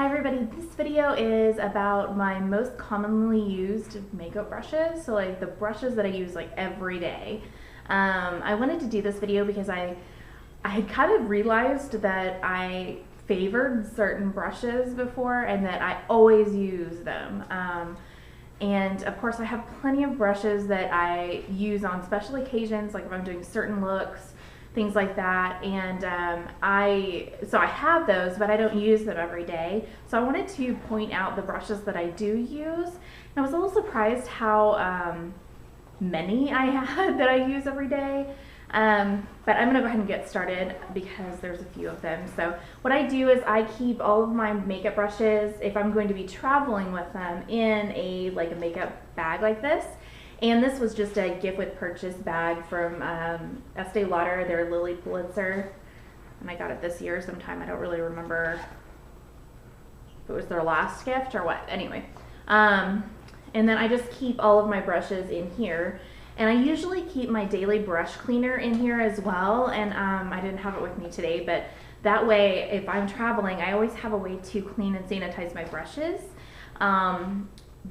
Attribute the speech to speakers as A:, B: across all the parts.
A: Hi everybody, this video is about my most commonly used makeup brushes, so like the brushes that I use like every day. I wanted to do this video because I had kind of realized that I favored certain brushes before and that I always use them. And of course I have plenty of brushes that I use on special occasions, like if I'm doing certain looks, things like that, and I have those, but I don't use them every day. So I wanted to point out the brushes that I do use. And I was a little surprised how many I had that I use every day. But I'm gonna go ahead and get started because there's a few of them. So what I do is I keep all of my makeup brushes, if I'm going to be traveling with them, in a makeup bag like this. And this was just a gift with purchase bag from Estee Lauder, their Lily Pulitzer. And I got it this year sometime. I don't really remember if it was their last gift or what. Anyway. And then I just keep all of my brushes in here. And I usually keep my daily brush cleaner in here as well. And I didn't have it with me today, but that way, if I'm traveling, I always have a way to clean and sanitize my brushes.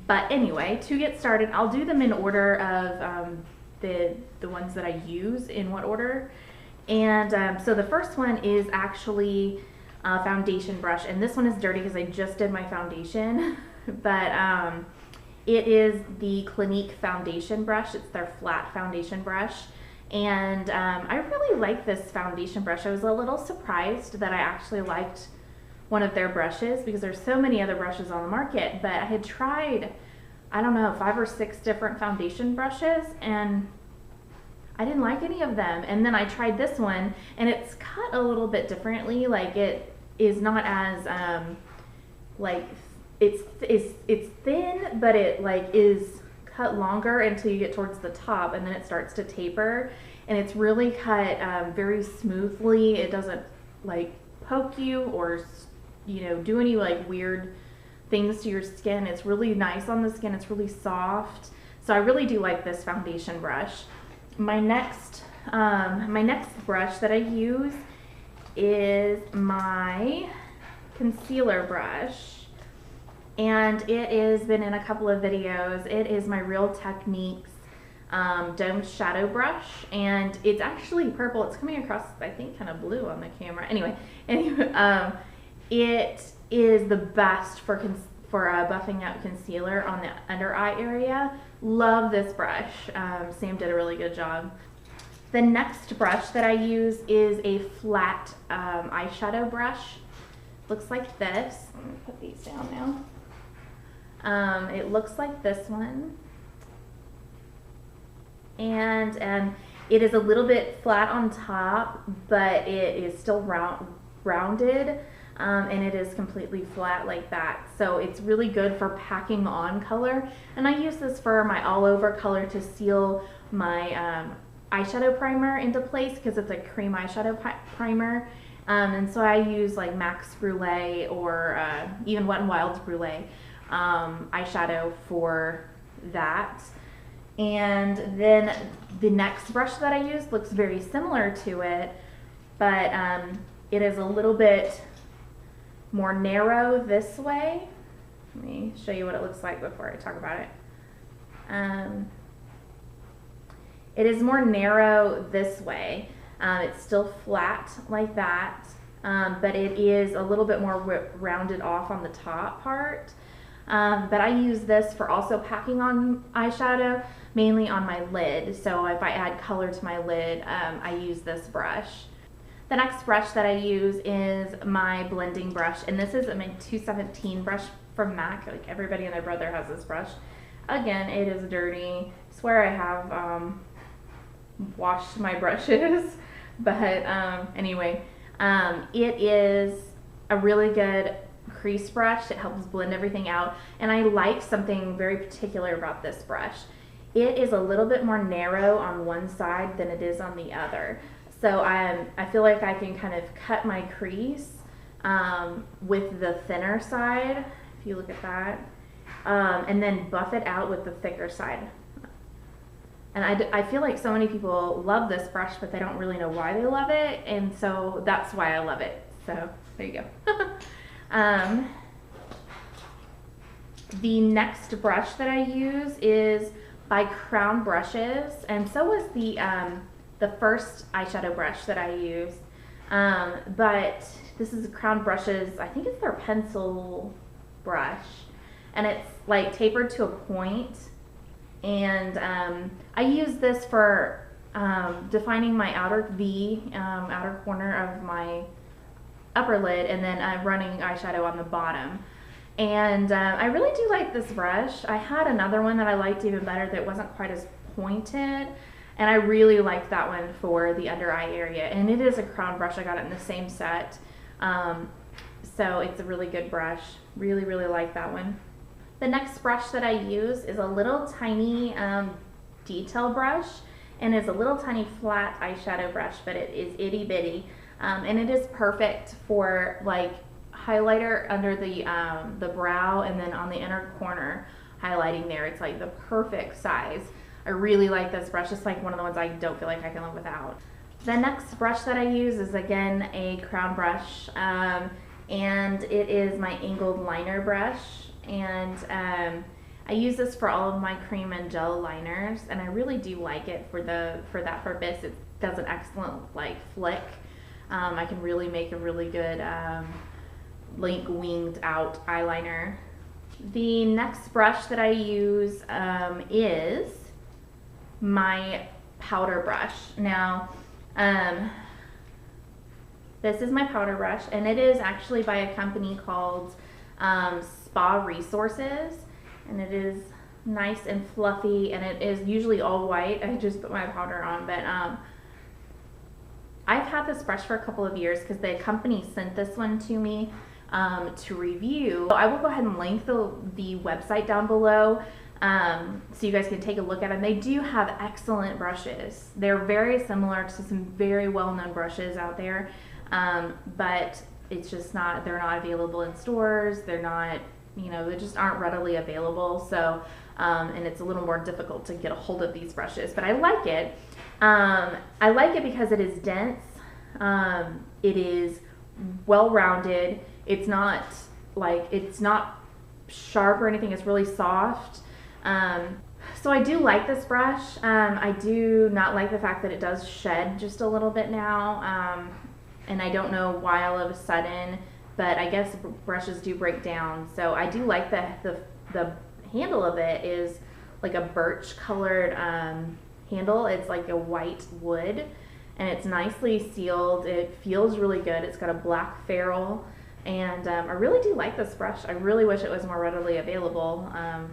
A: But anyway, to get started, I'll do them in order of the ones that I use, in what order. And so the first one is actually a foundation brush, and this one is dirty because I just did my foundation. But it is the Clinique Foundation brush. It's their flat foundation brush. And I really like this foundation brush. I was a little surprised that I actually liked one of their brushes because there's so many other brushes on the market, but I had tried, I don't know, 5 or 6 different foundation brushes and I didn't like any of them. And then I tried this one and it's cut a little bit differently. Like, it is not as it's thin, but it is cut longer until you get towards the top, and then it starts to taper, and it's really cut very smoothly. It doesn't poke you or do any weird things to your skin. It's really nice on the skin. It's really soft. So I really do like this foundation brush. My next brush that I use is my concealer brush, and it has been in a couple of videos. It is my Real Techniques domed shadow brush, and it's actually purple. It's coming across, I think, kind of blue on the camera. Anyway, it is the best for buffing out concealer on the under eye area. Love this brush. Sam did a really good job. The next brush that I use is a flat eyeshadow brush. Looks like this. Let me put these down now. It looks like this one. And it is a little bit flat on top, but it is still rounded. And it is completely flat like that. So it's really good for packing on color. And I use this for my all over color to seal my eyeshadow primer into place because it's a cream eyeshadow primer. And so I use Max Brulee or even Wet n Wild's Brulee eyeshadow for that. And then the next brush that I use looks very similar to it, but it is a little bit more narrow this way. Let me show you what it looks like before I talk about it. It is more narrow this way. It's still flat like that, but it is a little bit more rounded off on the top part. But I use this for also packing on eyeshadow, mainly on my lid. So if I add color to my lid, I use this brush. The next brush that I use is my blending brush, and this is my 217 brush from MAC. Everybody and their brother has this brush. Again, it is dirty. I swear I have washed my brushes, but anyway, it is a really good crease brush. It helps blend everything out, and I like something very particular about this brush. It is a little bit more narrow on one side than it is on the other. So I feel like I can kind of cut my crease with the thinner side, if you look at that, and then buff it out with the thicker side. And I feel like so many people love this brush, but they don't really know why they love it, and so that's why I love it. So there you go. The next brush that I use is by Crown Brushes, and so was the first eyeshadow brush that I used. But this is Crown Brushes, I think it's their pencil brush, and it's like tapered to a point. And I use this for defining my outer V, outer corner of my upper lid, and then I'm running eyeshadow on the bottom. And I really do like this brush. I had another one that I liked even better that wasn't quite as pointed, and I really liked that one for the under eye area. And it is a Crown brush. I got it in the same set. So it's a really good brush. Really, really like that one. The next brush that I use is a little tiny detail brush, and it's a little tiny flat eyeshadow brush, but it is itty bitty. And it is perfect for like highlighter under the brow, and then on the inner corner highlighting there. It's like the perfect size. I really like this brush. It's like one of the ones I don't feel like I can live without. The next brush that I use is again a Crown brush, and it is my angled liner brush. And I use this for all of my cream and gel liners, and I really do like it for that purpose. It does an excellent like flick. I can really make a really good like winged out eyeliner. The next brush that I use is my powder brush. Now this is my powder brush, and it is actually by a company called SPAresource, and it is nice and fluffy, and it is usually all white. I just put my powder on, but I've had this brush for a couple of years because the company sent this one to me to review. So I will go ahead and link the website down below so you guys can take a look at them. They do have excellent brushes. They're very similar to some very well-known brushes out there, but it's just not, they're not available in stores. They're not, you know, they just aren't readily available. So, and it's a little more difficult to get a hold of these brushes, but I like it. I like it because it is dense. It is well-rounded. It's not sharp or anything. It's really soft. So I do like this brush. I do not like the fact that it does shed just a little bit now. And I don't know why all of a sudden, but I guess brushes do break down. So I do like the handle of it is like a birch colored handle. It's like a white wood, and it's nicely sealed. It feels really good. It's got a black ferrule, and I really do like this brush. I really wish it was more readily available. I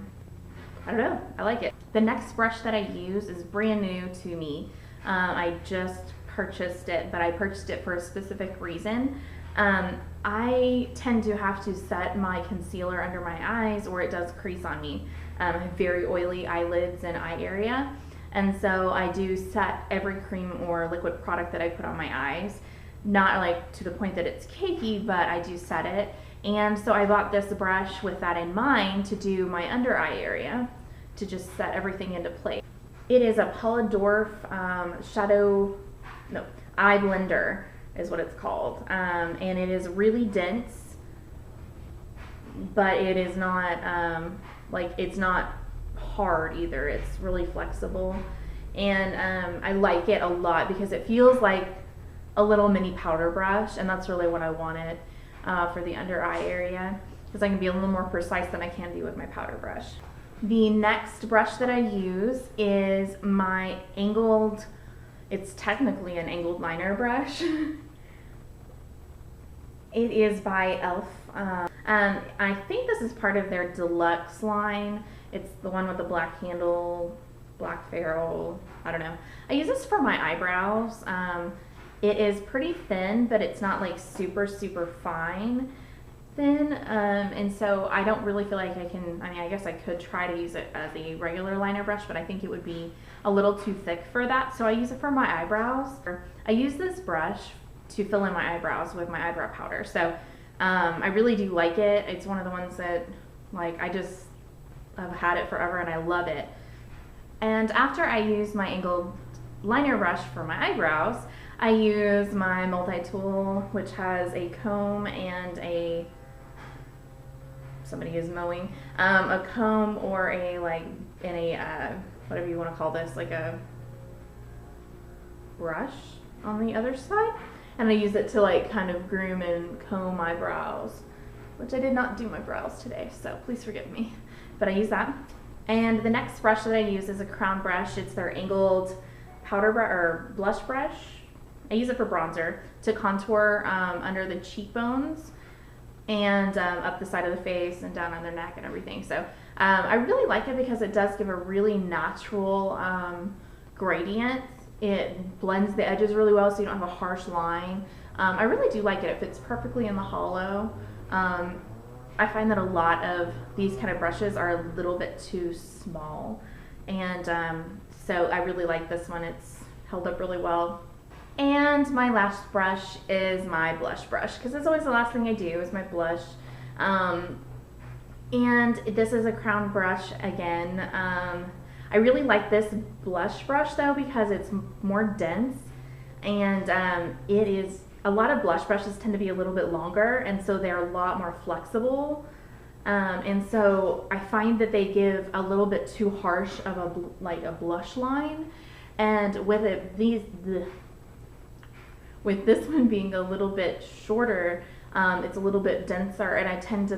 A: don't know, I like it. The next brush that I use is brand new to me. I just purchased it, but I purchased it for a specific reason. I tend to have to set my concealer under my eyes, or it does crease on me. I have very oily eyelids and eye area, and so I do set every cream or liquid product that I put on my eyes. Not like to the point that it's cakey, but I do set it. And so I bought this brush with that in mind to do my under eye area, to just set everything into place. It is a Paula Dorf eye blender is what it's called, and it is really dense, but it is not it's not hard either. It's really flexible, and I like it a lot because it feels like a little mini powder brush, and that's really what I wanted for the under eye area, because I can be a little more precise than I can be with my powder brush. The next brush that I use is my angled, it's technically an angled liner brush. It is by e.l.f. I think this is part of their deluxe line. It's the one with the black handle, black ferrule, I don't know. I use this for my eyebrows. It is pretty thin, but it's not like super, super fine thin. And so I don't really feel like I can, I mean, I guess I could try to use it as a regular liner brush, but I think it would be a little too thick for that. So I use it for my eyebrows. I use this brush to fill in my eyebrows with my eyebrow powder. So I really do like it. It's one of the ones that like I've had it forever and I love it. And after I use my angled liner brush for my eyebrows, I use my multi-tool, which has a comb and a somebody is mowing, a comb or a whatever you want to call this, like a brush on the other side, and I use it to like kind of groom and comb my brows, which I did not do my brows today, so please forgive me, but I use that. And the next brush that I use is a crown brush. It's their angled powder brush or blush brush. I use it for bronzer to contour under the cheekbones and up the side of the face and down on their neck and everything. So I really like it because it does give a really natural gradient. It blends the edges really well so you don't have a harsh line. I really do like it. It fits perfectly in the hollow. I find that a lot of these kind of brushes are a little bit too small, and so I really like this one. It's held up really well. And my last brush is my blush brush, because that's always the last thing I do is my blush. And this is a crown brush again. I really like this blush brush though because it's more dense, and it is, a lot of blush brushes tend to be a little bit longer, and so they're a lot more flexible. And so I find that they give a little bit too harsh of a blush line, and with this one being a little bit shorter, it's a little bit denser, and I tend to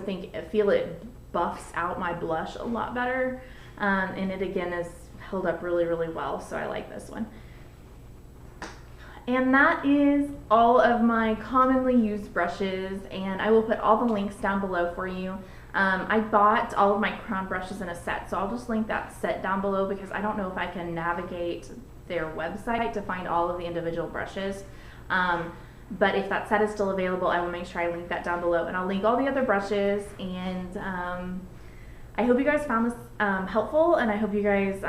A: feel it buffs out my blush a lot better. And it again is held up really, really well, so I like this one. And that is all of my commonly used brushes, and I will put all the links down below for you. I bought all of my crown brushes in a set, so I'll just link that set down below because I don't know if I can navigate their website to find all of the individual brushes. But if that set is still available, I will make sure I link that down below, and I'll link all the other brushes. And I hope you guys found this helpful, and I hope you guys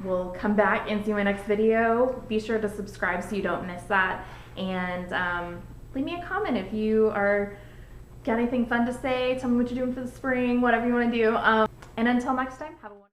A: will come back and see my next video. Be sure to subscribe so you don't miss that, and leave me a comment if you got anything fun to say. Tell me what you're doing for the spring, whatever you want to do. And until next time, have a wonderful